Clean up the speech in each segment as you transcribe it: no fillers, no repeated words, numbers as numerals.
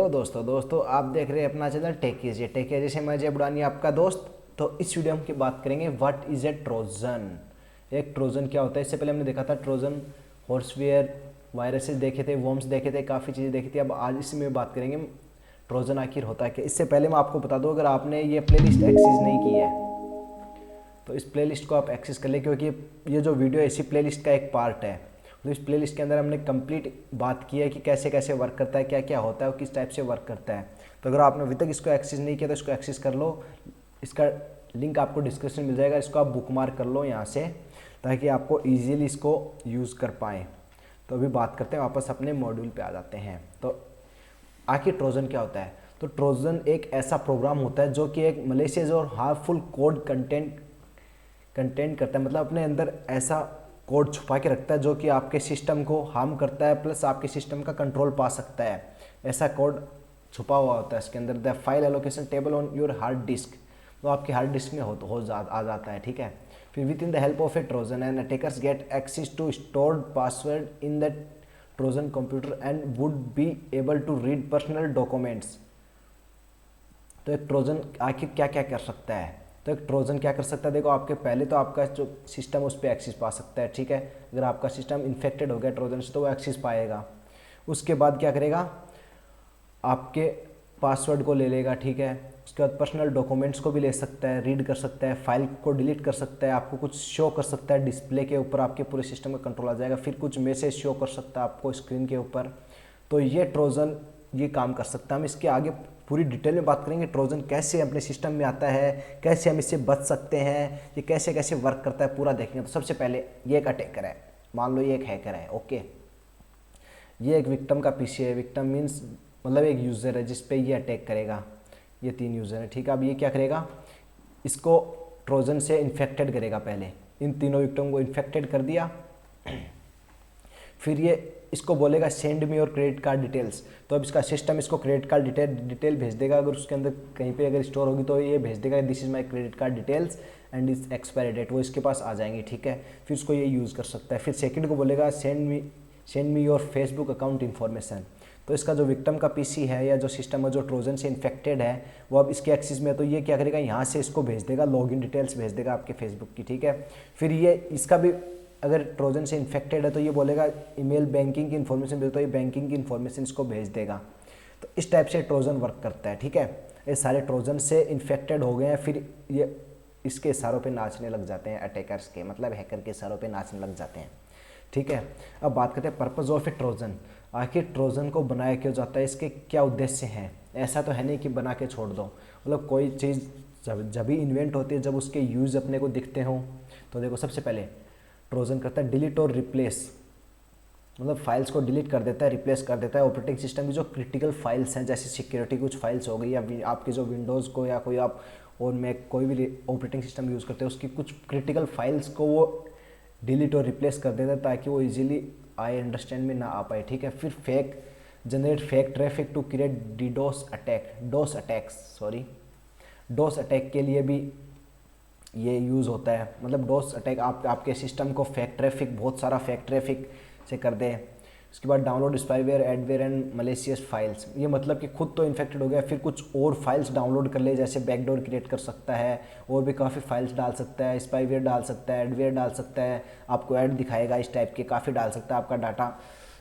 Hello दोस्तों आप देख रहे हैं अपना चैनल टेक जैसे मैं जय बुढ़ानी आपका दोस्त। तो इस वीडियो में की बात करेंगे व्हाट इज़ ए ट्रोजन। एक ट्रोजन क्या होता है। इससे पहले हमने देखा था ट्रोजन हॉर्सवेयर वायरसेस देखे थे, वॉर्म्स देखे थे, काफ़ी चीज़ें देखी थी। अब आज इसमें बात करेंगे ट्रोजन आखिर होता है क्या। इससे पहले मैं आपको बता दूँ, अगर आपने ये प्लेलिस्ट एक्सेस नहीं की है तो इस प्लेलिस्ट को आप एक्सेस कर लें, क्योंकि ये जो वीडियो है इसी प्लेलिस्ट का एक पार्ट है। तो इस प्लेलिस्ट के अंदर हमने कंप्लीट बात की है कि कैसे कैसे वर्क करता है, क्या क्या होता है और किस टाइप से वर्क करता है। तो अगर आपने अभी तक इसको एक्सेस नहीं किया तो इसको एक्सेस कर लो। इसका लिंक आपको डिस्क्रिप्शन में मिल जाएगा, इसको आप बुकमार्क कर लो यहाँ से, ताकि आपको ईजिली इसको यूज़ कर पाएँ। तो अभी बात करते हैं, वापस अपने मॉड्यूल पे आ जाते हैं। तो आखिर ट्रोजन क्या होता है। तो ट्रोजन एक ऐसा प्रोग्राम होता है जो कि एक मलेशियस और हार्मफुल कोड कंटेंट करता है, मतलब अपने अंदर ऐसा कोड छुपा के रखता है जो कि आपके सिस्टम को हार्म करता है, प्लस आपके सिस्टम का कंट्रोल पा सकता है। ऐसा कोड छुपा हुआ होता है इसके अंदर। The file allocation table on your hard disk, तो आपके हार्ड डिस्क में आ जाता है, ठीक है। फिर with in the help of a Trojan and attackers get access to stored password in the Trojan computer and would be able to read personal documents. तो एक ट्रोजन आखिर क्या क्या कर सकता है। तो एक ट्रोजन क्या कर सकता है, देखो आपके पहले तो आपका जो सिस्टम उस पर एक्सेस पा सकता है, ठीक है। अगर आपका सिस्टम इन्फेक्टेड हो गया ट्रोजन से तो वो एक्सेस पाएगा। उसके बाद क्या करेगा, आपके पासवर्ड को ले लेगा, ठीक है। उसके बाद पर्सनल डॉक्यूमेंट्स को भी ले सकता है, रीड कर सकता है, फाइल को डिलीट कर सकता है, आपको कुछ शो कर सकता है डिस्प्ले के ऊपर, आपके पूरे सिस्टम का कंट्रोल आ जाएगा। फिर कुछ मैसेज शो कर सकता है आपको स्क्रीन के ऊपर। तो ये ट्रोजन ये काम कर सकता है। हम इसके आगे पूरी डिटेल में बात करेंगे ट्रोजन कैसे अपने सिस्टम में आता है, कैसे हम इससे बच सकते हैं, ये कैसे कैसे वर्क करता है, पूरा देखेंगे। तो सबसे पहले ये एक अटैकर है, मान लो ये एक हैकर है, ओके। ये एक विक्टिम का पीसी है। विक्टिम मीन्स मतलब एक यूज़र है जिस पे ये अटैक करेगा। ये 3 यूज़र है, ठीक है। अब ये क्या करेगा, इसको ट्रोजन से इन्फेक्टेड करेगा। पहले इन तीनों विक्टिम को इन्फेक्टेड कर दिया, फिर ये इसको बोलेगा सेंड मी और क्रेडिट कार्ड डिटेल्स। तो अब इसका सिस्टम इसको क्रेडिट कार्ड डिटेल भेज देगा। अगर उसके अंदर कहीं पे अगर स्टोर होगी तो ये भेज देगा this is my credit card details and इस एक्सपायरी डेट, वो इसके पास आ जाएंगी, ठीक है। फिर उसको ये यूज़ कर सकता है। फिर सेकंड को बोलेगा send me your Facebook account information. तो इसका जो विक्टिम का पीसी है या जो सिस्टम है जो ट्रोजन से इन्फेक्टेड है वो अब इसके एक्सेस में है, तो ये क्या करेगा, यहाँ से इसको भेज देगा, लॉगिन डिटेल्स भेज देगा आपके फेसबुक की, ठीक है। फिर ये इसका भी अगर ट्रोजन से इन्फेक्टेड है तो ये बोलेगा ईमेल बैंकिंग की इन्फॉर्मेशन भेज, तो ये बैंकिंग की इन्फॉर्मेशन इसको भेज देगा। तो इस टाइप से ट्रोजन वर्क करता है, ठीक है। ये सारे ट्रोजन से इन्फेक्टेड हो गए हैं, फिर ये इसके इशारों पे नाचने लग जाते हैं, अटैकर्स के मतलब हैकर के इशारों पे नाचने लग जाते हैं, ठीक है। अब बात करते हैं पर्पज़ ऑफ ए ट्रोजन। आखिर ट्रोजन को बनाया क्यों जाता है, इसके क्या उद्देश्य हैं। ऐसा तो है नहीं कि बना के छोड़ दो, मतलब कोई चीज़ जब भी इन्वेंट होती है जब उसके यूज़ अपने को दिखते हों। तो देखो सबसे पहले ट्रोजन करता है डिलीट और रिप्लेस, मतलब फाइल्स को डिलीट कर देता है, रिप्लेस कर देता है ऑपरेटिंग सिस्टम की जो क्रिटिकल फाइल्स हैं, जैसे सिक्योरिटी कुछ फाइल्स हो गई या आपकी जो विंडोज़ को या कोई आप और मैक कोई भी ऑपरेटिंग सिस्टम यूज़ करते हैं उसकी कुछ क्रिटिकल फाइल्स को वो डिलीट और रिप्लेस कर देता है ताकि वो इजीली आई अंडरस्टैंड में ना आ पाए, ठीक है। फिर generate fake traffic to create DoS attack के लिए भी ये यूज़ होता है। मतलब डोस अटैक आपके सिस्टम को फेक ट्रैफिक, बहुत सारा फेक ट्रैफिक से कर दे। उसके बाद download spyware adware and malicious files, ये मतलब कि खुद तो इन्फेक्टेड हो गया फिर कुछ और फाइल्स डाउनलोड कर ले, जैसे बैकडोर क्रिएट कर सकता है और भी काफ़ी फाइल्स डाल सकता है, स्पाईवेयर डाल सकता है, एडवेयर डाल सकता है, आपको ऐड दिखाएगा इस टाइप के, काफ़ी डाल सकता है, आपका डाटा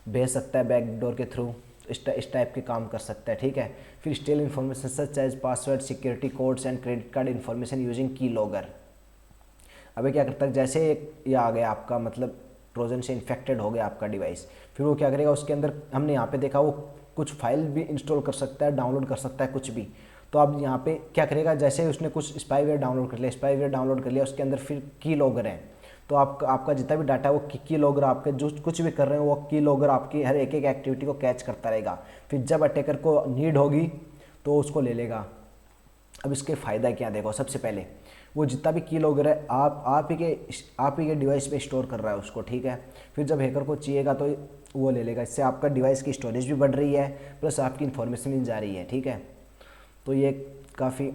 भेज सकता है बैकडोर के थ्रू, इस टाइप के काम कर सकता है, ठीक है। फिर steal information such as password, security codes and credit card information using key logger. अबे क्या करता है, जैसे एक ये आ गया आपका मतलब ट्रोजन से इन्फेक्टेड हो गया आपका डिवाइस, फिर वो क्या करेगा, उसके अंदर हमने यहाँ पे देखा वो कुछ फाइल भी इंस्टॉल कर सकता है, डाउनलोड कर सकता है कुछ भी। तो अब यहाँ पे क्या करेगा, जैसे उसने कुछ स्पाईवेयर डाउनलोड कर लिया, उसके अंदर फिर की लॉगर है, तो आपका जितना भी डाटा है वो की लॉगर आपके जो कुछ भी कर रहे हैं वो की लॉगर आपकी हर एक एक्टिविटी को कैच करता रहेगा। फिर जब अटैकर को नीड होगी तो उसको ले लेगा। अब इसके फ़ायदा क्या, देखो सबसे पहले वो जितना भी की लॉगर है आप ही के डिवाइस पे स्टोर कर रहा है उसको, ठीक है। फिर जब हैकर को चाहिएगा तो वो ले लेगा, इससे आपका डिवाइस की स्टोरेज भी बढ़ रही है प्लस आपकी इन्फॉर्मेशन भी जा रही है, ठीक है। तो ये काफ़ी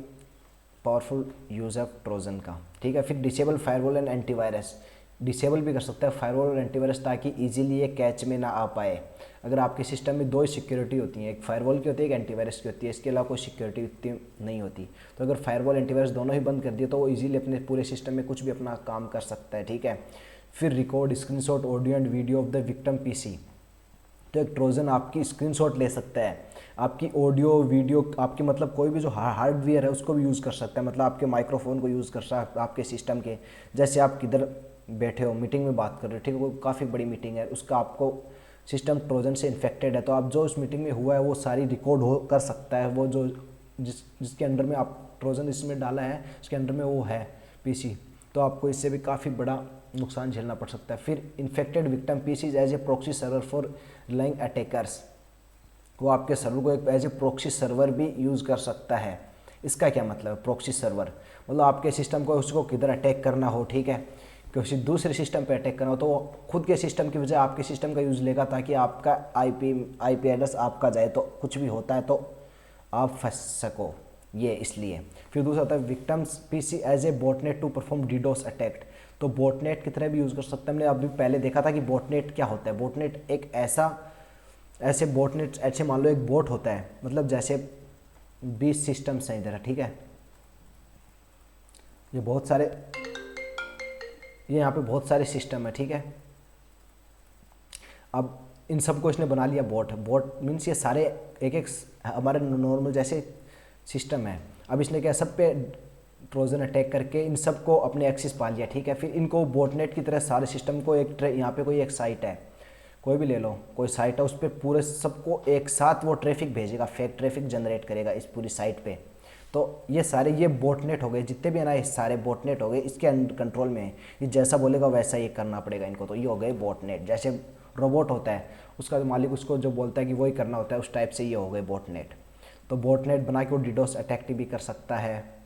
पावरफुल यूज़ है ट्रोजन का, ठीक है। फिर disable firewall and antivirus, disable भी कर सकता है फायरवॉल और एंटीवायरस, ताकि इजीली ये कैच में ना आ पाए। अगर आपके सिस्टम में दो ही सिक्योरिटी होती हैं, एक फायरवॉल की होती है, एक एंटीवायरस की होती है, इसके अलावा कोई सिक्योरिटी इतनी नहीं होती, तो अगर फायरवॉल एंटीवायरस दोनों ही बंद कर दिए तो वो इजीली अपने पूरे सिस्टम में कुछ भी अपना काम कर सकता है, ठीक है। फिर record screenshot audio and video of the victim PC. तो एक ट्रोजन आपकी स्क्रीनशॉट ले सकता है, आपकी ऑडियो वीडियो, आपकी मतलब कोई भी जो हार्डवेयर है उसको भी यूज़ कर सकता है, मतलब आपके माइक्रोफोन को यूज़ कर सकता है आपके सिस्टम के। जैसे आप किधर बैठे हो, मीटिंग में बात कर रहे हो, ठीक है, वो काफ़ी बड़ी मीटिंग है, उसका आपको सिस्टम ट्रोजन से इन्फेक्टेड है, तो आप जो उस मीटिंग में हुआ है वो सारी रिकॉर्ड हो कर सकता है, वो जो जिसके अंडर में आप ट्रोजन इसमें डाला है उसके अंडर में वो है पीसी, तो आपको इससे भी काफ़ी बड़ा नुकसान झेलना पड़ सकता है। फिर infected victim PCs as a proxy server for relaying attackers, वो आपके सर्वर को एक एज ए प्रॉक्सी सर्वर भी यूज़ कर सकता है। इसका क्या मतलब है प्रॉक्सी सर्वर, मतलब आपके सिस्टम को उसको किधर अटैक करना हो, ठीक है, किसी दूसरे सिस्टम पे अटैक करना हो, तो वो खुद के सिस्टम की बजाय आपके सिस्टम का यूज़ लेगा, ताकि आपका आईपी एड्रेस आपका जाए, तो कुछ भी होता है तो आप फंस सको, ये इसलिए। फिर दूसरा होता है victims PC as a botnet to perform DDoS attack, तो बॉटनेट की तरह भी यूज़ कर सकते हैं। हमने अभी पहले देखा था कि बॉटनेट क्या होता है। बॉटनेट एक ऐसे बॉटनेट, ऐसे मान लो एक बोट होता है, मतलब जैसे 20 सिस्टम्स हैं इधर, ठीक है, ये बहुत सारे, ये यहाँ पे बहुत सारे सिस्टम है, ठीक है। अब इन सबको इसने बना लिया बोट। बोट मीन्स ये सारे एक एक हमारे नॉर्मल जैसे सिस्टम है। अब इसने क्या सब पे ट्रोजन अटैक करके इन सबको अपने एक्सेस पा लिया, ठीक है। फिर इनको बोटनेट की तरह सारे सिस्टम को एक यहाँ पे कोई एक साइट है, कोई भी ले लो, कोई साइट है, उस पर पूरे सबको एक साथ वो ट्रैफिक भेजेगा, फेक ट्रैफिक जनरेट करेगा इस पूरी साइट पे। तो ये सारे ये बोटनेट हो गए, जितने भी है ना ये सारे बोटनेट हो गए, इसके कंट्रोल में है। ये जैसा बोलेगा वैसा ही करना पड़ेगा इनको, तो ये हो गए बोटनेट। जैसे रोबोट होता है, उसका मालिक उसको जो बोलता है कि वही करना होता है, उस टाइप से ये हो गए बोटनेट। तो बोटनेट बना के वो डिडोस अटैक भी कर सकता है।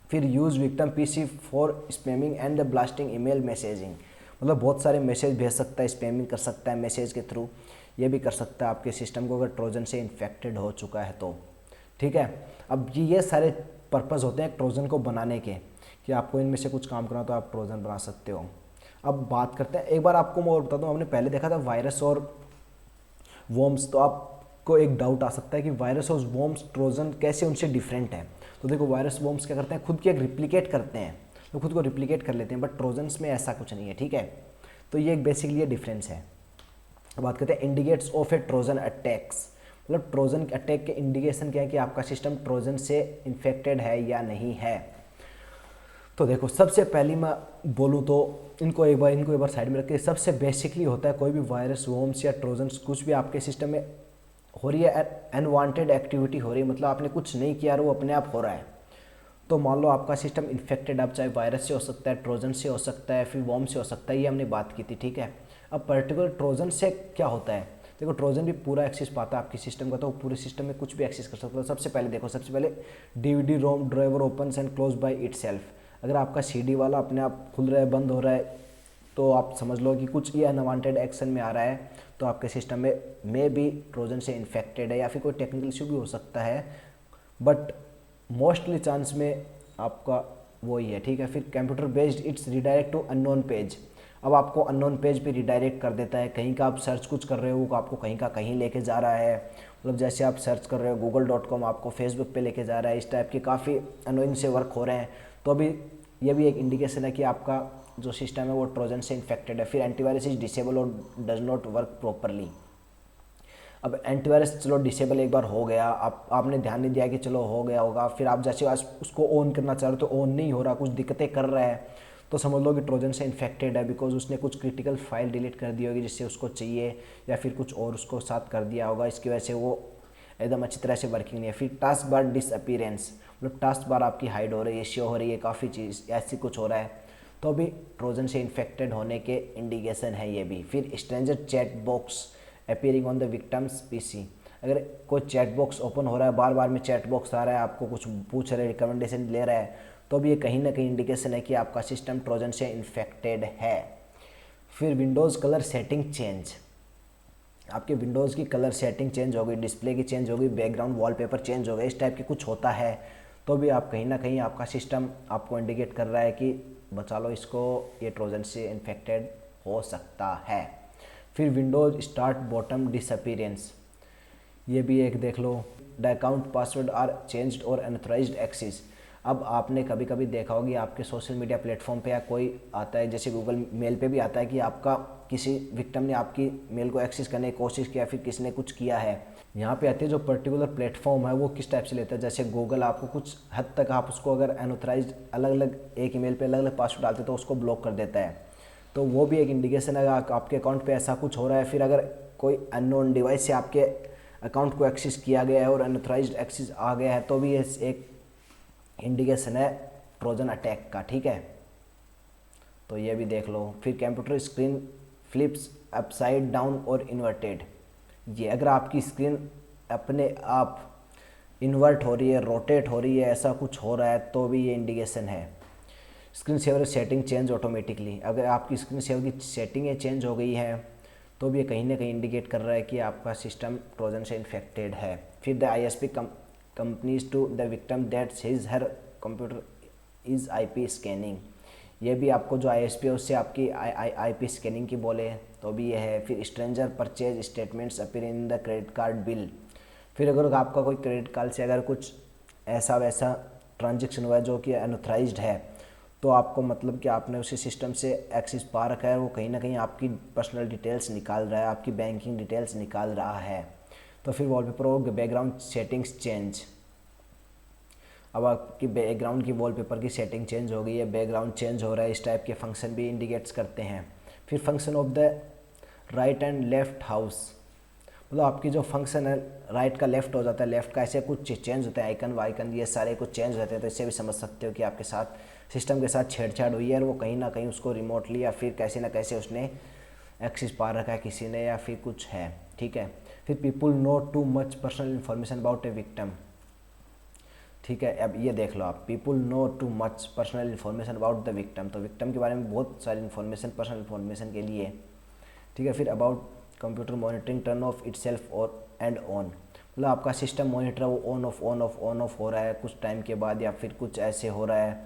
फिर use victim PC for spamming and the blasting email messaging, मतलब बहुत सारे मैसेज भेज सकता है, स्पैमिंग कर सकता है मैसेज के थ्रू, ये भी कर सकता है आपके सिस्टम को अगर ट्रोजन से इन्फेक्टेड हो चुका है तो, ठीक है। अब ये सारे पर्पज़ होते हैं ट्रोजन को बनाने के, कि आपको इनमें से कुछ काम करना तो आप ट्रोजन बना सकते हो। अब बात करते हैं, एक बार आपको मैं और बताता हूँ, हमने पहले देखा था वायरस और वॉर्म्स, तो आपको एक डाउट आ सकता है कि वायरस और वॉर्म्स ट्रोजन कैसे उनसे डिफरेंट है। तो देखो वायरस वॉर्म्स क्या करते हैं, खुद की एक रिप्लिकेट करते हैं, तो खुद को रिप्लिकेट कर लेते हैं, बट ट्रोजन्स में ऐसा कुछ नहीं है, ठीक है। तो ये एक बेसिकली ये डिफरेंस है। बात करते हैं indicates of a Trojan attacks, मतलब ट्रोजन अटैक के इंडिकेशन क्या है कि आपका सिस्टम ट्रोजन से इन्फेक्टेड है या नहीं है। तो देखो सबसे पहली मैं बोलूँ तो इनको एक बार साइड में रखिए। सबसे बेसिकली होता है कोई भी वायरस वॉर्म्स या ट्रोजन्स कुछ भी आपके सिस्टम में हो रही है, अनवांटेड एक्टिविटी हो रही है, मतलब आपने कुछ नहीं किया और वो अपने आप हो रहा है। तो मान लो आपका सिस्टम इन्फेक्टेड, अब चाहे वायरस से हो सकता है, ट्रोजन से हो सकता है, फिर वॉर्म से हो सकता है, ये हमने बात की थी, ठीक है। अब पर्टिकुलर ट्रोजन से क्या होता है, देखो ट्रोजन भी पूरा एक्सेस पाता है आपके सिस्टम का, तो पूरे सिस्टम में कुछ भी एक्सेस कर सकता है। सबसे पहले देखो, सबसे पहले DVD ROM driver opens and close by itself. अगर आपका सीडी वाला अपने आप खुल रहा है, बंद हो रहा है, तो आप समझ लो कि कुछ ये अनवांटेड एक्शन में आ रहा है, तो आपके सिस्टम में भी ट्रोजन से इन्फेक्टेड है, या फिर कोई टेक्निकल इशू भी हो सकता है, बट मोस्टली चांस में आपका वो ही है, ठीक है। फिर computer based its redirect to unknown page, अब आपको अननोन पेज पे रिडायरेक्ट कर देता है। कहीं का आप सर्च कुछ कर रहे हो, वो आपको कहीं का कहीं लेके जा रहा है, मतलब जैसे आप सर्च कर रहे हो google.com, आपको फेसबुक पे लेके जा रहा है। इस टाइप के काफ़ी अनोइंग से वर्क हो रहे हैं, तो अभी ये भी एक इंडिकेशन है कि आपका जो सिस्टम है वो ट्रोजन से इन्फेक्टेड है। फिर एंटीवायरस इज डिसेबल और डज नॉट वर्क प्रॉपरली। अब एंटीवायरस चलो डिसेबल एक बार हो गया, आपने ध्यान नहीं दिया कि चलो हो गया होगा, फिर आप जैसे आज उसको ऑन करना चाह रहे हो तो ऑन नहीं हो रहा, कुछ दिक्कतें कर रहा है, तो समझ लो कि ट्रोजन से इन्फेक्टेड है, बिकॉज उसने कुछ क्रिटिकल फाइल डिलीट कर दी होगी जिससे उसको चाहिए, या फिर कुछ और उसको साथ कर दिया होगा, इसकी वजह से वो एकदम अच्छी तरह से वर्किंग नहीं है। फिर टास्क बार डिसअपीरेंस, मतलब टास्क बार आपकी हाइड हो रही है, शो हो रही है, काफ़ी चीज़ ऐसी कुछ हो रहा है, तो अभी ट्रोजन से इन्फेक्टेड होने के इंडिकेशन है ये भी। फिर stranger chat box appearing on the victims PC, अगर कोई चैट बॉक्स ओपन हो रहा है, बार बार में चैट बॉक्स आ रहा है, आपको कुछ पूछ रहा है, रिकमेंडेशन ले रहा है, तो अब ये कहीं ना कहीं इंडिकेशन है कि आपका सिस्टम ट्रोजन से इन्फेक्टेड है। फिर विंडोज़ कलर सेटिंग चेंज, आपके विंडोज़ की कलर सेटिंग चेंज हो गई, डिस्प्ले की चेंज हो गई, बैकग्राउंड वॉलपेपर चेंज हो गया, इस टाइप की कुछ होता है, तो भी आप कहीं ना कहीं आपका सिस्टम आपको इंडिकेट कर रहा है कि बचा लो इसको, ये ट्रोजन से इन्फेक्टेड हो सकता है। फिर विंडोज स्टार्ट बॉटम डिसअपीरेंस, ये भी एक देख लो। The account password are changed और अनऑथराइज्ड एक्सेस। अब आपने कभी कभी देखा होगी आपके सोशल मीडिया प्लेटफॉर्म पे या कोई आता है, जैसे गूगल मेल पे भी आता है कि आपका किसी विक्टिम ने आपकी मेल को एक्सेस करने की कोशिश किया, फिर किसी ने कुछ किया है। यहाँ पे आती है जो पर्टिकुलर प्लेटफॉर्म है वो किस टाइप से लेता है। जैसे गूगल आपको कुछ हद तक आप उसको अगर अनऑथराइज्ड अलग अलग एक ईमेल पे अलग अलग पासवर्ड डालते तो उसको ब्लॉक कर देता है। तो वो भी एक इंडिकेशन है आपके अकाउंट पे ऐसा कुछ हो रहा है। फिर अगर कोई अननोन डिवाइस से आपके अकाउंट को एक्सेस किया गया है और अनऑथराइज्ड एक्सेस आ गया है तो भी ये एक इंडिकेशन है ट्रोजन अटैक का, ठीक है। तो ये भी देख लो। फिर computer screen flips upside down और इन्वर्टेड, ये अगर आपकी स्क्रीन अपने आप इन्वर्ट हो रही है, रोटेट हो रही है, ऐसा कुछ हो रहा है तो भी ये इंडिकेशन है। Screen saver setting change automatically, अगर आपकी स्क्रीन सेवर की सेटिंग चेंज हो गई है तो भी ये कहीं ना कहीं इंडिकेट कर रहा है कि आपका सिस्टम ट्रोजन से इन्फेक्टेड है। फिर the ISP companies to the victim that his her computer is IP scanning, ये भी आपको जो ISP है उससे आपकी IP स्कैनिंग की बोले तो भी ये है। फिर stranger purchase statements appear in the credit card bill, फिर अगर आपका कोई क्रेडिट कार्ड से अगर कुछ ऐसा वैसा ट्रांजेक्शन हुआ है जो कि अनऑथराइज्ड है तो आपको मतलब कि आपने उसी सिस्टम से एक्सेस पा रखा है, वो कहीं ना कहीं आपकी पर्सनल डिटेल्स निकाल रहा है, आपकी बैंकिंग डिटेल्स निकाल रहा है। तो फिर वॉलपेपर और बैकग्राउंड सेटिंग्स चेंज, अब आपकी बैकग्राउंड की वॉलपेपर की सेटिंग चेंज हो गई है, बैकग्राउंड चेंज हो रहा है, इस टाइप के फंक्शन भी इंडिकेट्स करते हैं। फिर function of the right and left house, मतलब आपकी जो फंक्शन है राइट का लेफ्ट हो जाता है, लेफ्ट का ऐसे कुछ चेंज होता है, आइकन वाइकन ये सारे कुछ चेंज होते हैं। तो इससे भी समझ सकते हो कि आपके साथ सिस्टम के साथ छेड़छाड़ हुई है और वो कहीं ना कहीं उसको रिमोटली या फिर कैसे ना कैसे उसने एक्सेस पा रखा है किसी ने या फिर कुछ है, ठीक है। फिर people know too much personal information about a victim, ठीक है। अब ये देख लो आप, people know too much personal information about the victim, तो विक्टिम के बारे में बहुत सारी इन्फॉर्मेशन पर्सनल इन्फॉर्मेशन के लिए, ठीक है। फिर about computer monitoring turn off itself और एंड ऑन, मतलब आपका सिस्टम मॉनिटर वो ऑन ऑफ हो रहा है कुछ टाइम के बाद या फिर कुछ ऐसे हो रहा है,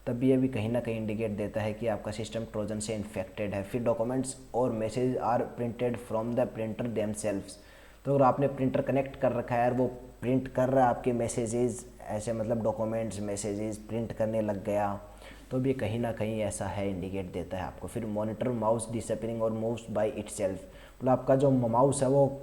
तब ये भी कहीं ना कहीं इंडिकेट देता है कि आपका सिस्टम ट्रोजन से इन्फेक्टेड है। फिर डॉक्यूमेंट्स और message are printed from the printer themselves, तो अगर आपने प्रिंटर कनेक्ट कर रखा है और वो प्रिंट कर रहा है आपके मैसेजेस, ऐसे मतलब डॉक्यूमेंट्स मैसेजेस प्रिंट करने लग गया तो भी कहीं ना कहीं ऐसा है, इंडिकेट देता है आपको। फिर मॉनिटर माउस डिसअपीयरिंग और मूव्स बाय इटसेल्फ, मतलब आपका जो माउस है वो,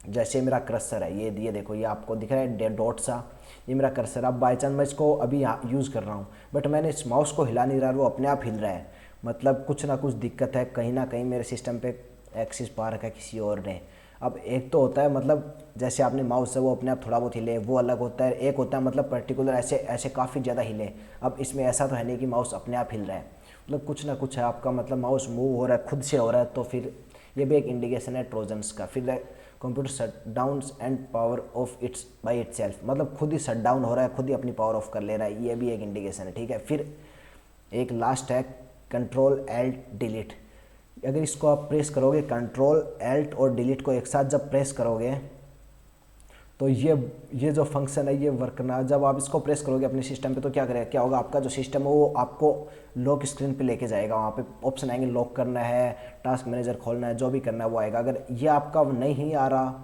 जैसे मेरा कर्सर है ये देखो, ये आपको दिख रहा है डॉट सा, ये मेरा कर्सर। अब बाई चांस मैं इसको अभी यूज़ कर रहा हूँ बट मैंने इस माउस को हिला नहीं रहा, वो अपने आप हिल रहा है, मतलब कुछ ना कुछ दिक्कत है, कहीं ना कहीं मेरे सिस्टम पे एक्सेस पा रखा है किसी और ने। अब एक तो होता है मतलब जैसे आपने माउस है वो अपने आप थोड़ा बहुत हिले, वो अलग होता है। एक होता है मतलब पर्टिकुलर ऐसे काफ़ी ज़्यादा हिले। अब इसमें ऐसा तो है नहीं कि माउस अपने आप हिल रहा है, मतलब कुछ ना कुछ है आपका, मतलब माउस मूव हो रहा है, खुद से हो रहा है, तो फिर ये भी एक इंडिकेशन है ट्रोजन्स का। फिर computer shut down and power of its by itself, मतलब खुद ही शट डाउन हो रहा है, खुद ही अपनी पावर ऑफ कर ले रहा है, ये भी एक इंडिकेशन है, ठीक है। फिर एक लास्ट है कंट्रोल एल्ट डिलीट, अगर इसको आप प्रेस करोगे, कंट्रोल एल्ट और डिलीट को एक साथ जब प्रेस करोगे तो ये जो फंक्शन है ये वर्क करना, जब आप इसको प्रेस करोगे अपने सिस्टम पे तो क्या होगा, आपका जो सिस्टम है वो आपको लॉक स्क्रीन पे लेके जाएगा, वहाँ पे ऑप्शन आएंगे, लॉक करना है, टास्क मैनेजर खोलना है, जो भी करना है वो आएगा। अगर ये आपका नहीं आ रहा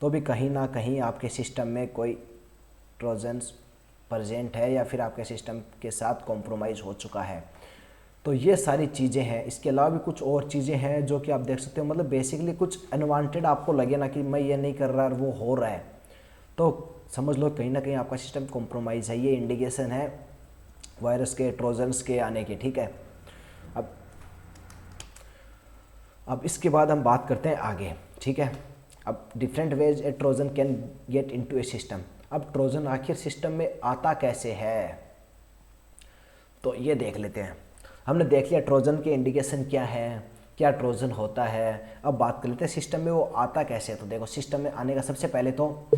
तो भी कहीं ना कहीं आपके सिस्टम में कोई ट्रोजन्स प्रेजेंट है या फिर आपके सिस्टम के साथ कॉम्प्रोमाइज़ हो चुका है। तो ये सारी चीज़ें हैं, इसके अलावा भी कुछ और चीज़ें हैं जो कि आप देख सकते हो, मतलब बेसिकली कुछ अनवांटेड आपको लगे ना कि मैं ये नहीं कर रहा वो हो रहा है, तो समझ लो कहीं ना कहीं आपका सिस्टम कॉम्प्रोमाइज़ है, ये इंडिकेशन है वायरस के, ट्रोजन्स के आने के, ठीक है। अब इसके बाद हम बात करते हैं आगे, ठीक है। अब different ways A Trojan can get into a system, अब ट्रोजन आखिर सिस्टम में आता कैसे है तो ये देख लेते हैं। हमने देख लिया ट्रोजन के इंडिकेशन क्या है, क्या ट्रोजन होता है, अब बात कर लेते हैं सिस्टम में वो आता कैसे है। तो देखो सिस्टम में आने का सबसे पहले तो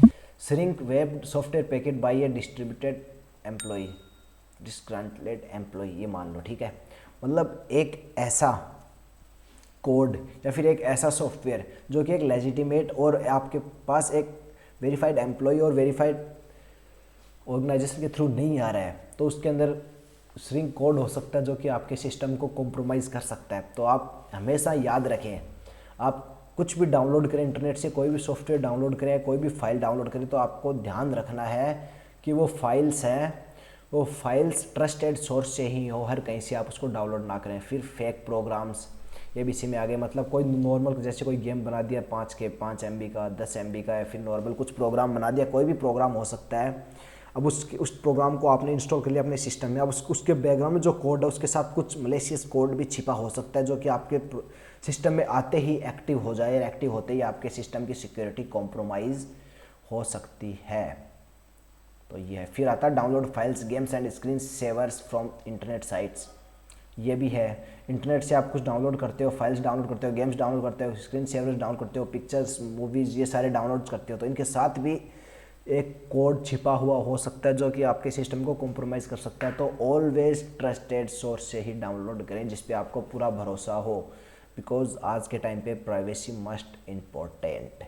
shrink web software packet by a distributed employee, disgruntled employee, ये मान लो, ठीक है। मतलब एक ऐसा कोड या फिर एक ऐसा सॉफ्टवेयर जो कि एक लेजिटिमेट और आपके पास एक वेरीफाइड एम्प्लॉई और वेरीफाइड ऑर्गेनाइजेशन के थ्रू नहीं आ रहा है तो उसके अंदर श्रिंक कोड हो सकता है जो कि आपके सिस्टम को कॉम्प्रोमाइज़ कर सकता है। तो आप हमेशा याद रखें, आप कुछ भी डाउनलोड करें इंटरनेट से, कोई भी सॉफ्टवेयर डाउनलोड करें, कोई भी फाइल डाउनलोड करें, तो आपको ध्यान रखना है कि वो फाइल्स हैं, वो फाइल्स ट्रस्टेड सोर्स से ही हो, हर कहीं से आप उसको डाउनलोड ना करें। फिर फेक प्रोग्राम्स ये भी इसी में आ गए, मतलब कोई नॉर्मल जैसे कोई गेम बना दिया 5 MB का, 10 MB का, या फिर नॉर्मल कुछ प्रोग्राम बना दिया, कोई भी प्रोग्राम हो सकता है। अब उस प्रोग्राम को आपने इंस्टॉल कर लिया अपने सिस्टम में, अब उसके बैकग्राउंड में जो कोड है उसके साथ कुछ मलेशियस कोड भी छिपा हो सकता है जो कि आपके सिस्टम में आते ही एक्टिव हो जाए, एक्टिव होते ही आपके सिस्टम की सिक्योरिटी कॉम्प्रोमाइज़ हो सकती है। तो ये है। फिर आता है download files, games and screen savers from internet sites. ये भी है, इंटरनेट से आप कुछ डाउनलोड करते हो, फाइल्स डाउनलोड करते हो, गेम्स डाउनलोड करते हो, स्क्रीन सेवर्स डाउनलोड करते हो, पिक्चर्स, मूवीज़, ये सारे डाउनलोड करते हो, तो इनके साथ भी एक कोड छिपा हुआ हो सकता है जो कि आपके सिस्टम को कॉम्प्रोमाइज़ कर सकता है। तो ऑलवेज ट्रस्टेड सोर्स से ही डाउनलोड करें जिस पे आपको पूरा भरोसा हो, बिकॉज आज के टाइम पे प्राइवेसी मस्ट इम्पोर्टेंट,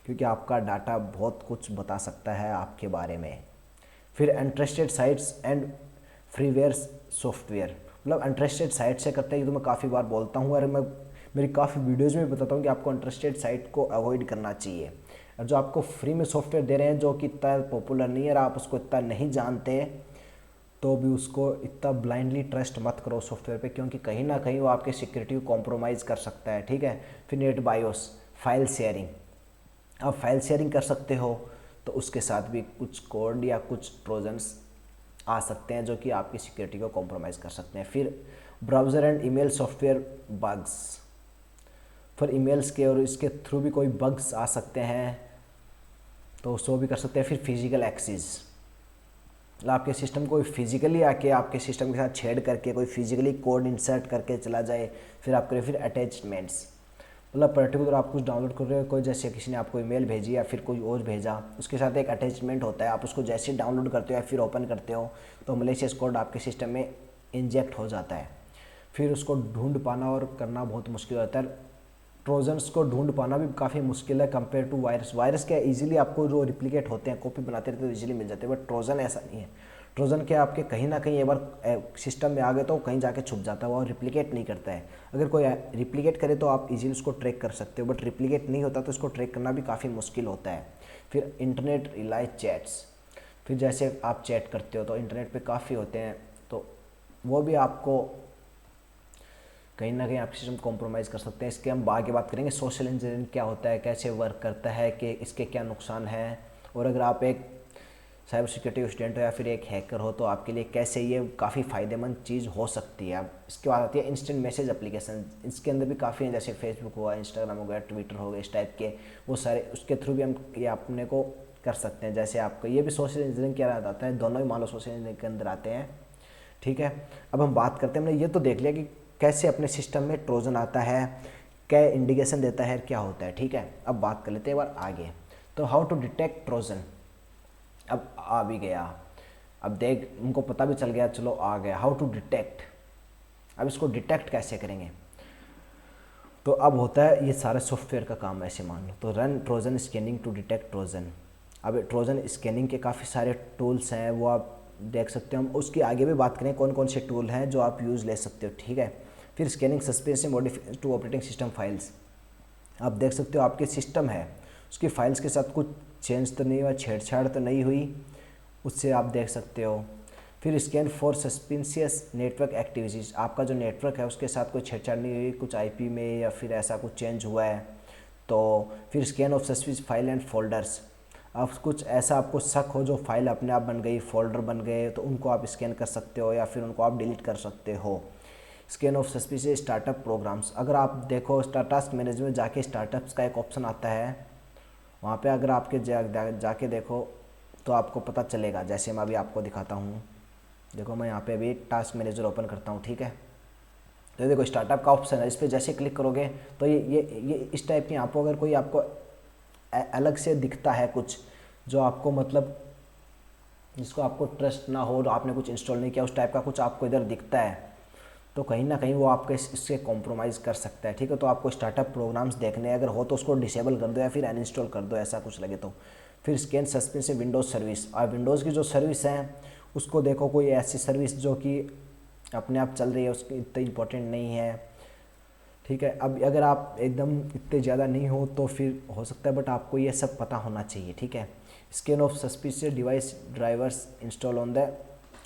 क्योंकि आपका डाटा बहुत कुछ बता सकता है आपके बारे में। फिर untrusted sites and freeware software, मतलब अनट्रस्टेड साइट से करते हैं, ये तो मैं काफ़ी बार बोलता हूँ और मैं मेरी काफ़ी वीडियोज़ में भी बताता हूँ कि आपको अनट्रस्टेड साइट को अवॉइड करना चाहिए। और जो आपको फ्री में सॉफ्टवेयर दे रहे हैं जो कि इतना पॉपुलर नहीं है और आप उसको इतना नहीं जानते, तो भी उसको इतना ब्लाइंडली ट्रस्ट मत करो सॉफ्टवेयर पे, क्योंकि कहीं ना कहीं वो आपके सिक्योरिटी को कॉम्प्रोमाइज़ कर सकता है। ठीक है। फिर नेट बायोस, फाइल शेयरिंग, आप फाइल शेयरिंग कर सकते हो तो उसके साथ भी कुछ कोड या कुछ ट्रोजन्स आ सकते हैं जो कि आपकी सिक्योरिटी को कॉम्प्रोमाइज़ कर सकते हैं। फिर browser and email software bugs, फिर ईमेल्स के और इसके थ्रू भी कोई बग्स आ सकते हैं तो उसको भी कर सकते हैं। फिर फिजिकल एक्सेस, मतलब आपके सिस्टम को फिजिकली आके आपके सिस्टम के साथ छेड़ करके कोई फिजिकली कोड इंसर्ट करके चला जाए। फिर आप करें फिर अटैचमेंट्स, मतलब पर्टिकुलर आप कुछ डाउनलोड कर रहे हो, कोई जैसे किसी ने आपको ईमेल भेजी या फिर कोई और भेजा, उसके साथ एक अटैचमेंट होता है, आप उसको जैसे डाउनलोड करते हो या फिर ओपन करते हो तो मलेशियस कोड आपके सिस्टम में इंजेक्ट हो जाता है। फिर उसको ढूंढ पाना और करना बहुत मुश्किल होता है। ट्रोजन्स को ढूंढ पाना भी काफ़ी मुश्किल है कंपेयर टू वायरस। वायरस क्या इजीली आपको जो रिप्लिकेट होते हैं, कॉपी बनाते रहते हैं तो इजीली मिल जाते हैं, बट ट्रोजन ऐसा नहीं है। ट्रोजन क्या आपके कहीं ना कहीं एक बार सिस्टम में आ गए तो कहीं जाके छुप जाता है, वो रिप्लिकेट नहीं करता है। अगर कोई रिप्लिकेट करे तो आप इजीली उसको ट्रैक कर सकते हो, बट रिप्लिकेट नहीं होता तो उसको ट्रैक करना भी काफ़ी मुश्किल होता है। फिर इंटरनेट रिलाई चैट्स, फिर जैसे आप चैट करते हो तो इंटरनेट पे काफ़ी होते हैं, तो वो भी आपको कहीं ना कहीं आपके सिस्टम कॉम्प्रोमाइज़ कर सकते हैं। इसके हम आगे बात करेंगे सोशल इंजीनियरिंग क्या होता है, कैसे वर्क करता है, कि इसके क्या नुकसान है, और अगर आप एक साइबर सिक्योरिटी स्टूडेंट हो या फिर एक हैकर हो तो आपके लिए कैसे ये काफ़ी फ़ायदेमंद चीज़ हो सकती है। अब इसके बाद आती है इंस्टेंट मैसेज एप्लीकेशन, इसके अंदर भी काफ़ी हैं, जैसे फेसबुक हुआ, इंस्टाग्राम हो गया, ट्विटर हो गया, इस टाइप के वो सारे, उसके थ्रू भी हम ये अपने को कर सकते हैं। जैसे आपको ये भी सोशल इंजीनियरिंग क्या आता है, दोनों ही मान लो सोशल इंजीनियरिंग के अंदर आते हैं। ठीक है। अब हम बात करते हैं, हमने ये तो देख लिया कि कैसे अपने सिस्टम में ट्रोजन आता है, क्या इंडिकेशन देता है, क्या होता है। ठीक है। अब बात कर लेते हैं एक बार आगे, तो हाउ टू डिटेक्ट ट्रोजन। अब आ भी गया, अब देख उनको पता भी चल गया, चलो आ गया हाउ टू डिटेक्ट। अब इसको डिटेक्ट कैसे करेंगे, तो अब होता है ये सारा सॉफ्टवेयर का काम है, ऐसे मान लो तो run Trojan scanning to detect Trojan. अब ट्रोजन स्कैनिंग के काफ़ी सारे टूल्स हैं, वो आप देख सकते हो, हम उसकी आगे भी बात करें कौन कौन से टूल हैं जो आप यूज़ ले सकते हो। ठीक है। फिर scanning suspensive modification to operating system files, आप देख सकते हो आपके सिस्टम है उसकी फाइल्स के साथ कुछ चेंज तो नहीं हुआ, छेड़छाड़ तो नहीं हुई, उससे आप देख सकते हो। फिर scan for suspicious network activities, आपका जो नेटवर्क है उसके साथ कोई छेड़छाड़ नहीं हुई, कुछ आईपी में या फिर ऐसा कुछ चेंज हुआ है तो। फिर scan of suspicious file and folders, आप कुछ ऐसा आपको शक हो जो फाइल अपने आप बन गई, फोल्डर बन गए, तो उनको आप स्कैन कर सकते हो या फिर उनको आप डिलीट कर सकते हो। Scan of suspicious startup programs, अगर आप देखो टास्क मैनेजर में जाके स्टार्टअप्स का एक ऑप्शन आता है, वहाँ पे अगर आपके जाके देखो तो आपको पता चलेगा। जैसे मैं अभी आपको दिखाता हूँ, देखो मैं यहाँ पे अभी टास्क मैनेजर ओपन करता हूँ। ठीक है। तो देखो स्टार्टअप का ऑप्शन है, इस पर जैसे क्लिक करोगे तो ये इस टाइप की आपको अगर कोई आपको अलग से दिखता है कुछ जो आपको मतलब जिसको आपको ट्रस्ट ना हो, आपने कुछ इंस्टॉल नहीं किया, उस टाइप का कुछ आपको इधर दिखता है तो कहीं ना कहीं वो आपके इससे कॉम्प्रोमाइज़ कर सकता है। ठीक है। तो आपको स्टार्टअप प्रोग्राम्स देखने अगर हो तो उसको डिसेबल कर दो या फिर अनइंस्टॉल कर दो, ऐसा कुछ लगे तो। फिर स्कैन सस्पेंसिव विंडोज़ सर्विस, आप विंडोज़ की जो सर्विस है उसको देखो, कोई ऐसी सर्विस जो कि अपने आप चल रही है, उसकी इतनी इंपॉर्टेंट नहीं है, ठीक है। अब अगर आप एकदम इतने ज़्यादा नहीं हो तो फिर हो सकता है, बट आपको ये सब पता होना चाहिए, ठीक है। Scan of suspicious device drivers install on the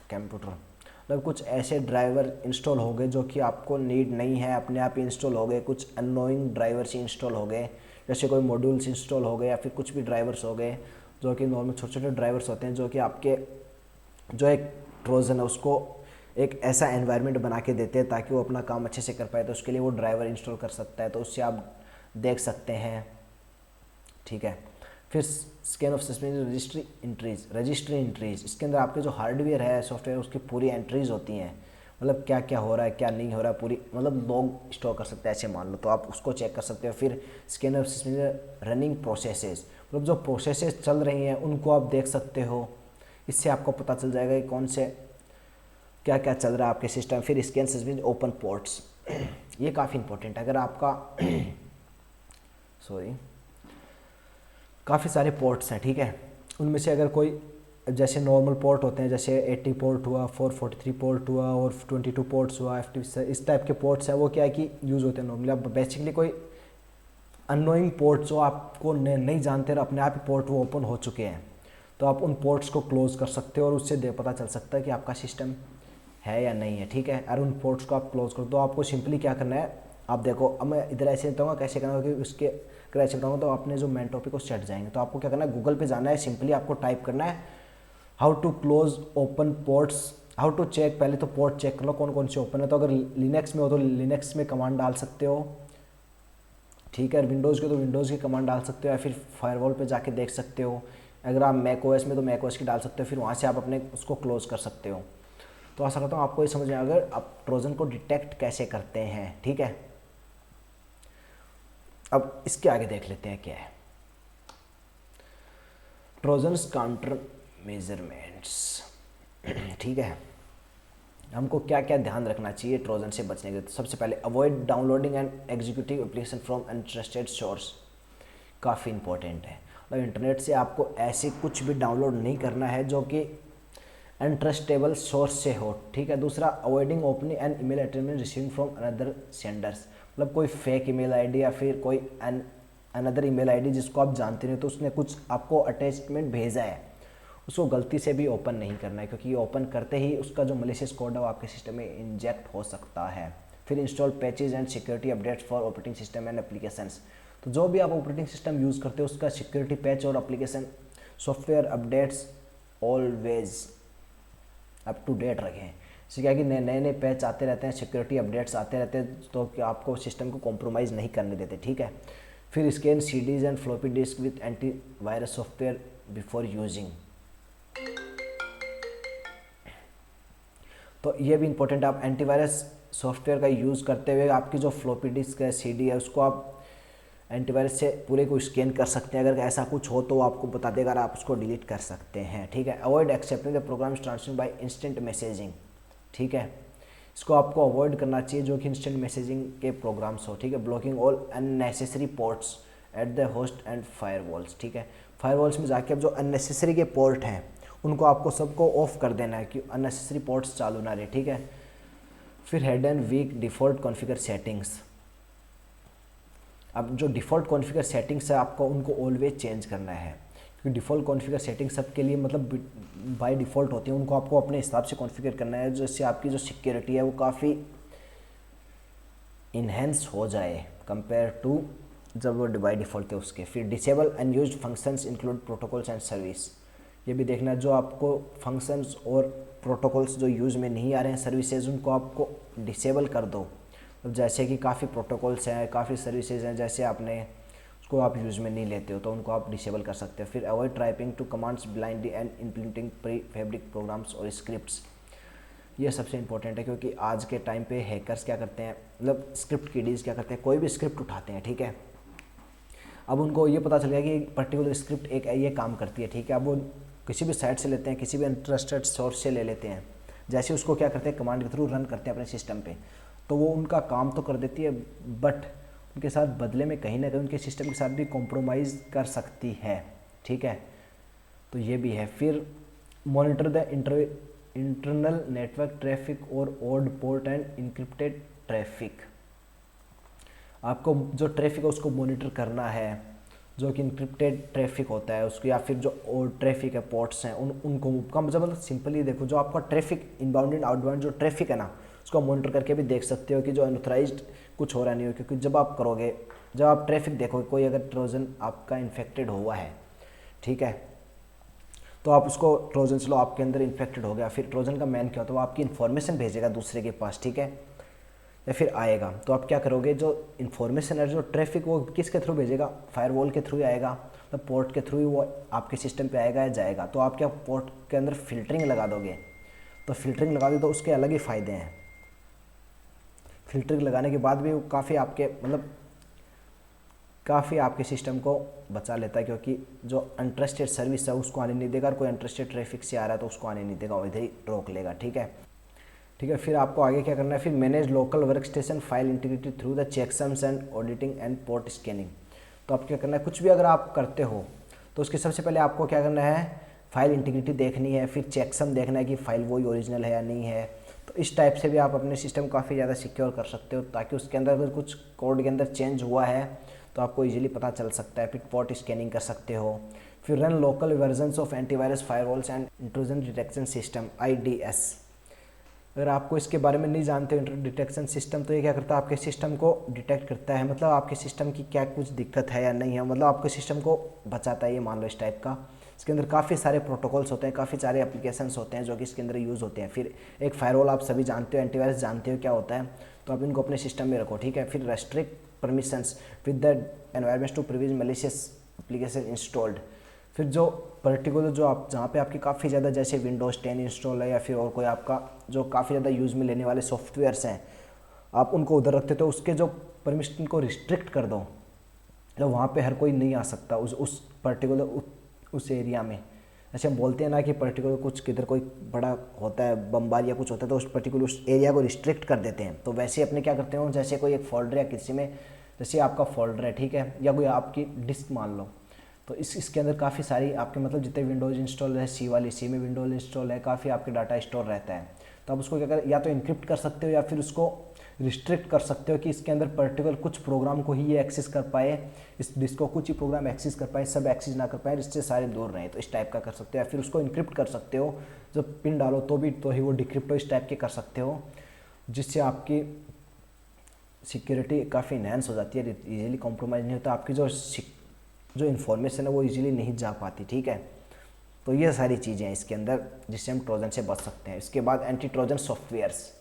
computer, मतलब कुछ ऐसे ड्राइवर इंस्टॉल हो गए जो कि आपको नीड नहीं है, अपने आप ही इंस्टॉल हो गए, कुछ अननोइंग ड्राइवर्स ही इंस्टॉल हो गए, जैसे कोई मॉड्यूल्स इंस्टॉल हो गए या फिर कुछ भी ड्राइवर्स हो गए जो कि नॉर्मल छोटे छोटे ड्राइवर्स होते हैं, जो कि आपके जो एक ट्रोजन है उसको एक ऐसा एनवायरनमेंट बना के देते हैं ताकि वो अपना काम अच्छे से कर पाए, तो उसके लिए वो ड्राइवर इंस्टॉल कर सकता है, तो उससे आप देख सकते हैं, ठीक है। फिर scan of suspension registry entries, इसके अंदर आपके जो हार्डवेयर है सॉफ्टवेयर उसकी पूरी एंट्रीज होती हैं, मतलब क्या क्या हो रहा है क्या नहीं हो रहा है, पूरी मतलब लॉग स्टोर कर सकते हैं ऐसे मान लो, तो आप उसको चेक कर सकते हो। फिर scan of suspension running processes, मतलब जो प्रोसेसेस चल रही हैं उनको आप देख सकते हो, इससे आपको पता चल जाएगा कि कौन से क्या क्या चल रहा है आपके सिस्टम। फिर स्कैन सस्पेंशन ओपन पोर्ट्स, ये काफ़ी इंपॉर्टेंट है, अगर आपका सॉरी काफ़ी सारे पोर्ट्स हैं, ठीक है, उनमें से अगर कोई जैसे नॉर्मल पोर्ट होते हैं, जैसे 80 पोर्ट हुआ, 443 पोर्ट हुआ और 22 पोर्ट्स हुआ, FTP, इस टाइप के पोर्ट्स हैं, वो क्या है कि यूज़ होते हैं नॉर्मली। अब बेसिकली कोई अननोइंग पोर्ट जो आपको नहीं जानते और अपने आप ही पोर्ट वो ओपन हो चुके हैं, तो आप उन पोर्ट्स को क्लोज कर सकते हो और उससे पता चल सकता है कि आपका सिस्टम है या नहीं है, ठीक है। और उन पोर्ट्स को आप क्लोज करो, तो आपको सिंपली क्या करना है, आप देखो, अब मैं इधर ऐसे बताऊँगा कैसे करना होगा, कि उसके अगर ऐसे बताऊँगा तो आपने जो मेन टॉपिक को सेट जाएंगे, तो आपको क्या करना है, गूगल पे जाना है, सिंपली आपको टाइप करना है how to close open ports, how to check, पहले तो पोर्ट चेक कर लो कौन कौन से ओपन है, तो अगर लिनक्स में हो तो लिनक्स में कमांड डाल सकते हो, ठीक है। विंडोज़ के तो विंडोज़ की कमांड डाल सकते हो, या फिर फायरवॉल पे जाके देख सकते हो, अगर आप मैक ओएस में तो मैक ओएस की डाल सकते हो, फिर वहाँ से आप अपने उसको क्लोज कर सकते हो। तो आशा करता हूँ आपको ये समझ में अगर आप ट्रोजन को डिटेक्ट कैसे करते हैं, ठीक है। अब इसके आगे देख लेते हैं क्या है ट्रोजन्स काउंटर मेजरमेंट्स, ठीक है। हमको क्या क्या ध्यान रखना चाहिए ट्रोजन से बचने के लिए। तो सबसे पहले avoid downloading and executive application from untrusted source, काफ़ी इंपॉर्टेंट है, मतलब इंटरनेट से आपको ऐसे कुछ भी डाउनलोड नहीं करना है जो कि अनट्रस्टेबल सोर्स से हो, ठीक है। दूसरा, avoiding opening and email attachment receiving from another senders, मतलब कोई फेक ईमेल आईडी या फिर कोई अनदर ईमेल आईडी जिसको आप जानते नहीं, तो उसने कुछ आपको अटैचमेंट भेजा है, उसको गलती से भी ओपन नहीं करना है, क्योंकि ये ओपन करते ही उसका जो मलिशियस कोड है वो आपके सिस्टम में इंजेक्ट हो सकता है। फिर install patches and security updates for operating system and applications, तो जो भी आप ऑपरेटिंग सिस्टम यूज़ करते हो उसका सिक्योरिटी पैच और application software updates always up to date रखें। इससे क्या है कि नए नए पैच आते रहते हैं, सिक्योरिटी अपडेट्स आते रहते हैं, तो कि आपको सिस्टम को कॉम्प्रोमाइज़ नहीं करने देते, ठीक है। फिर scan CDs and floppy disk with anti virus software before using, तो ये भी इंपॉर्टेंट है, आप एंटीवायरस सॉफ्टवेयर का यूज़ करते हुए आपकी जो फ्लॉपी डिस्क है, CD है, उसको आप एंटीवायरस से पूरे को स्कैन कर सकते हैं। अगर ऐसा कुछ हो तो वो आपको बता देगा और आप उसको डिलीट कर सकते हैं, ठीक है। Avoid accepting the program transmission by instant messaging, ठीक है, इसको आपको अवॉइड करना चाहिए जो कि इंस्टेंट मैसेजिंग के प्रोग्राम्स हो, ठीक है। Blocking all unnecessary ports at the host and firewalls, ठीक है। फायरवॉल्स में जाके अब जो अननेसेसरी के पोर्ट हैं उनको आपको सबको ऑफ कर देना है कि अननेसेसरी पोर्ट्स चालू ना रहे, ठीक है। फिर head and weak default configure settings, अब जो डिफ़ॉल्ट कॉन्फ़िगर सेटिंग्स है आपको उनको ऑलवेज चेंज करना है, क्योंकि डिफ़ॉल्ट कॉन्फ़िगर सेटिंग सबके लिए मतलब बाय डिफ़ॉल्ट होती है, उनको आपको अपने हिसाब से कॉन्फ़िगर करना है, जिससे आपकी जो सिक्योरिटी है वो काफ़ी इन्हेंस हो जाए कंपेयर टू जब वो बाय डिफ़ॉल्ट थे उसके। फिर disable unused functions include protocols and service, ये भी देखना जो आपको फंक्शंस और प्रोटोकॉल्स जो यूज़ में नहीं आ रहे हैं, सर्विसेज, उनको आपको डिसेबल कर दो। अब जैसे कि काफ़ी प्रोटोकॉल्स हैं, काफ़ी सर्विसेज हैं, जैसे आपने उसको आप यूज़ में नहीं लेते हो तो उनको आप डिसेबल कर सकते हो। फिर avoid typing to commands blindly and implementing pre fabric programs और स्क्रिप्ट्स, ये सबसे इंपॉर्टेंट है, क्योंकि आज के टाइम पे हैकर्स क्या करते हैं, मतलब स्क्रिप्ट किडीज़ क्या करते हैं, कोई भी स्क्रिप्ट उठाते हैं, ठीक है। अब उनको ये पता चल गया कि पर्टिकुलर स्क्रिप्ट एक ये काम करती है, ठीक है। अब वो किसी भी साइट से लेते हैं, किसी भी इंटरेस्टेड सोर्स से ले लेते हैं, जैसे उसको क्या करते हैं कमांड के थ्रू रन करते हैं अपने सिस्टम पे, तो वो उनका काम तो कर देती है, बट उनके साथ बदले में कहीं ना कहीं उनके सिस्टम के साथ भी कॉम्प्रोमाइज़ कर सकती है, ठीक है। तो ये भी है। फिर monitor the internal network traffic और odd port and encrypted traffic. आपको जो ट्रैफिक है उसको मॉनिटर करना है, जो कि इनक्रिप्टेड ट्रैफिक होता है उसको, या फिर जो और ट्रैफिक है पोर्ट्स हैं उनको का मतलब सिंपली देखो, जो आपका ट्रैफिक इनबाउंड एंड आउटबाउंड जो ट्रैफिक है ना, उसको मॉनिटर करके भी देख सकते हो कि जो अनऑथराइज्ड कुछ हो रहा नहीं हो। क्योंकि जब आप करोगे, जब आप ट्रैफिक देखोगे, कोई अगर ट्रोजन आपका इन्फेक्टेड हुआ है, ठीक है, तो आप उसको ट्रोजन चलो आपके अंदर इन्फेक्टेड हो गया, फिर ट्रोजन का मैन क्या होता है, वो आपकी इन्फॉर्मेशन भेजेगा दूसरे के पास, ठीक है, या फिर आएगा। तो आप क्या करोगे, जो इन्फॉर्मेशन है, जो ट्रैफिक, वो किसके थ्रू भेजेगा, फायरवॉल के थ्रू ही आएगा, तो पोर्ट के थ्रू ही वो आपके सिस्टम पे आएगा या जाएगा। तो आप क्या पोर्ट के अंदर फिल्टरिंग लगा दोगे, तो फिल्टरिंग लगा दो तो उसके अलग ही फ़ायदे हैं। फिल्टरिंग लगाने के बाद भी वो काफ़ी आपके मतलब काफ़ी आपके सिस्टम को बचा लेता है, क्योंकि जो अनट्रस्टेड सर्विस है उसको आने नहीं देगा, और कोई अनट्रस्टेड ट्रैफिक से आ रहा है तो उसको आने नहीं देगा, इधर ही रोक लेगा, ठीक है। ठीक है, फिर आपको आगे क्या करना है, फिर manage local workstation file integrity through the checksums and auditing and port scanning. तो आप क्या करना है, कुछ भी अगर आप करते हो तो उसके सबसे पहले आपको क्या करना है, फाइल इंटीग्रिटी देखनी है, फिर चेकसम देखना है कि फाइल वही ओरिजिनल है या नहीं है। तो इस टाइप से भी आप अपने सिस्टम को काफ़ी ज़्यादा सिक्योर कर सकते हो, ताकि उसके अंदर अगर कुछ कोड के अंदर चेंज हुआ है तो आपको इजीली पता चल सकता है। फिर पोर्ट स्कैनिंग कर सकते हो। फिर run local versions of antivirus firewalls and intrusion detection system IDS। अगर आपको इसके बारे में नहीं जानते हो इंट्रूजन डिटेक्शन सिस्टम, तो ये क्या करता है, आपके सिस्टम को डिटेक्ट करता है, मतलब आपके सिस्टम की क्या कुछ दिक्कत है या नहीं है, मतलब आपके सिस्टम को बचाता है, ये मान लो इस टाइप का। इसके अंदर काफ़ी सारे प्रोटोकॉल्स होते हैं, काफ़ी सारे एप्लीकेशंस होते हैं जो कि इसके अंदर यूज़ होते हैं। फिर एक फायरवॉल आप सभी जानते हो, एंटीवायरस जानते हो क्या होता है, तो आप इनको अपने सिस्टम में रखो, ठीक है। फिर restrict permissions with the environment to prevent malicious application installed. फिर जो पर्टिकुलर जो आप जहाँ पे आपकी काफ़ी ज़्यादा जैसे विंडोज़ 10 इंस्टॉल है, या फिर और कोई आपका जो काफ़ी ज़्यादा यूज़ में लेने वाले सॉफ्टवेयर्स हैं, आप उनको उधर रखते तो उसके जो परमिशन को रिस्ट्रिक्ट कर दो, तो वहाँ पे हर कोई नहीं आ सकता उस पर्टिकुलर उस एरिया में। जैसे हम बोलते हैं ना कि पर्टिकुलर कुछ किधर कोई बड़ा होता है, बमबार या कुछ होता है, तो उस पर्टिकुलर उस एरिया को रिस्ट्रिक्ट कर देते हैं। तो वैसे अपने क्या करते हो, जैसे कोई एक फोल्डर या किसी में, जैसे आपका फोल्डर है, ठीक है, या कोई आपकी डिस्क मान लो, तो इसके अंदर काफ़ी सारी आपके मतलब जितने विंडोज़ इंस्टॉल है, सी वाली सी में विंडोज़ इंस्टॉल है, काफ़ी आपके डाटा स्टोर रहता है। तो आप उसको क्या कर, या तो इनक्रिप्ट कर सकते हो, या फिर उसको रिस्ट्रिक्ट कर सकते हो कि इसके अंदर पर्टिकुलर कुछ प्रोग्राम को ही ये एक्सेस कर पाए, इस डिस्क को कुछ ही प्रोग्राम एक्सेस कर पाए, सब एक्सेस ना कर पाए, इससे सारे दूर रहें। तो इस टाइप का कर सकते हो, या फिर उसको इनक्रिप्ट कर सकते हो, जब पिन डालो तो भी तो ही वो डिक्रिप्ट हो, इस टाइप के कर सकते हो, जिससे आपकी सिक्योरिटी काफ़ी इनहेंस हो जाती है, इजीली कॉम्प्रोमाइज़ नहीं होता, आपकी जो इन्फॉर्मेशन है वो इजीली नहीं जा पाती, ठीक है। तो ये सारी चीज़ें हैं इसके अंदर जिससे हम ट्रोजन से बच सकते हैं। इसके बाद एंटी ट्रोजन सॉफ्टवेयर्स।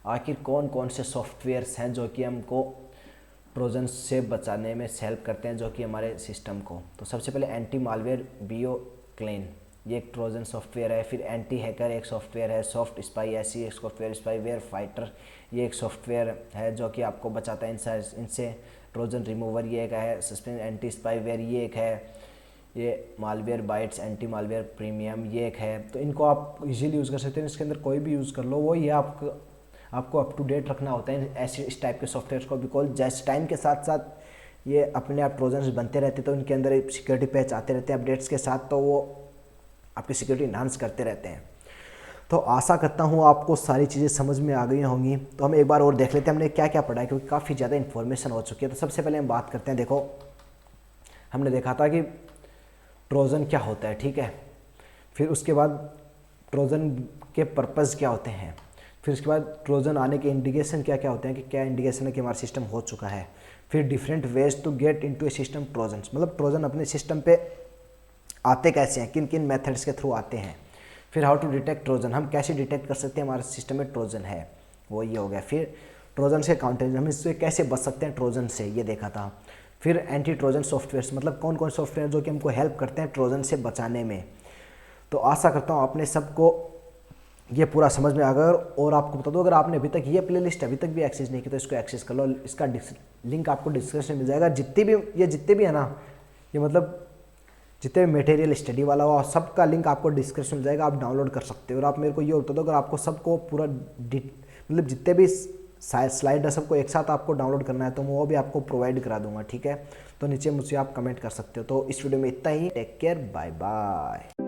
आखिर कौन कौन से सॉफ्टवेयर्स हैं जो कि हमको ट्रोजन से बचाने में हेल्प करते हैं, जो कि हमारे सिस्टम को। तो सबसे पहले एंटी मालवेयर BioClean, ये एक ट्रोजन सॉफ्टवेयर है। फिर एंटी हैकर एक सॉफ्टवेयर है। सॉफ्ट स्पाई ऐसी एक सॉफ्टवेयर, स्पाईवेयर फाइटर ये एक सॉफ्टवेयर है जो कि आपको बचाता है इनसे। ट्रोजन रिमूवर ये एक है। सस्पेंड एंटी स्पाईवेयर ये एक है। ये malware bytes anti malware premium ये एक है। तो इनको आप इजीली यूज़ कर सकते हैं, इसके अंदर कोई भी यूज़ कर लो, वो ये आपको अप टू डेट रखना होता है ऐसे इस टाइप के सॉफ्टवेयर को, बिकॉज जैसे टाइम के साथ साथ ये अपने आप ट्रोजन्स बनते रहते, तो इनके अंदर सिक्योरिटी पैच आते रहते हैं अपडेट्स के साथ, तो वो आपकी सिक्योरिटी इन्हांस करते रहते हैं। तो आशा करता हूँ आपको सारी चीज़ें समझ में आ गई होंगी। तो हम एक बार और देख लेते हैं हमने क्या क्या पढ़ा है, क्योंकि काफ़ी ज़्यादा इन्फॉर्मेशन हो चुकी है। तो सबसे पहले हम बात करते हैं, देखो हमने देखा था कि ट्रोजन क्या होता है, ठीक है। फिर उसके बाद ट्रोजन के पर्पज़ क्या होते हैं। फिर उसके बाद ट्रोजन आने के इंडिकेशन क्या क्या होते हैं, कि क्या इंडिकेशन है कि हमारा सिस्टम हो चुका है। फिर different ways to get into a system Trojan, मतलब ट्रोजन अपने सिस्टम पे आते कैसे हैं, किन किन मेथड्स के थ्रू आते हैं। फिर हाउ टू डिटेक्ट ट्रोजन, हम कैसे डिटेक्ट कर सकते हैं हमारे सिस्टम में ट्रोजन है, वो ये हो गया। फिर ट्रोजन से काउंटर, हम इससे कैसे बच सकते हैं ट्रोजन से, ये देखा था। फिर एंटी ट्रोजन सॉफ्टवेयर्स, मतलब कौन कौन सॉफ्टवेयर जो कि हमको हेल्प करते हैं ट्रोजन से बचाने में। तो आशा करता हूँ आपने सबको ये पूरा समझ में आ गया। और आपको बता दो, अगर आपने अभी तक ये प्लेलिस्ट अभी तक भी एक्सेस नहीं की तो इसको एक्सेस कर लो, इसका लिंक आपको डिस्क्रिप्शन में मिल जाएगा। जितने भी है ना, ये मतलब जितने भी मटेरियल स्टडी वाला हो सबका लिंक आपको डिस्क्रिप्शन में मिल जाएगा, आप डाउनलोड कर सकते हो। और आप मेरे को ये बता दो, अगर आपको सबको पूरा मतलब जितने भी स्लाइड है सबको एक साथ आपको डाउनलोड करना है, तो मैं वो भी आपको प्रोवाइड करा दूंगा, ठीक है। तो नीचे मुझसे आप कमेंट कर सकते हो। तो इस वीडियो में इतना ही, टेक केयर, बाय बाय।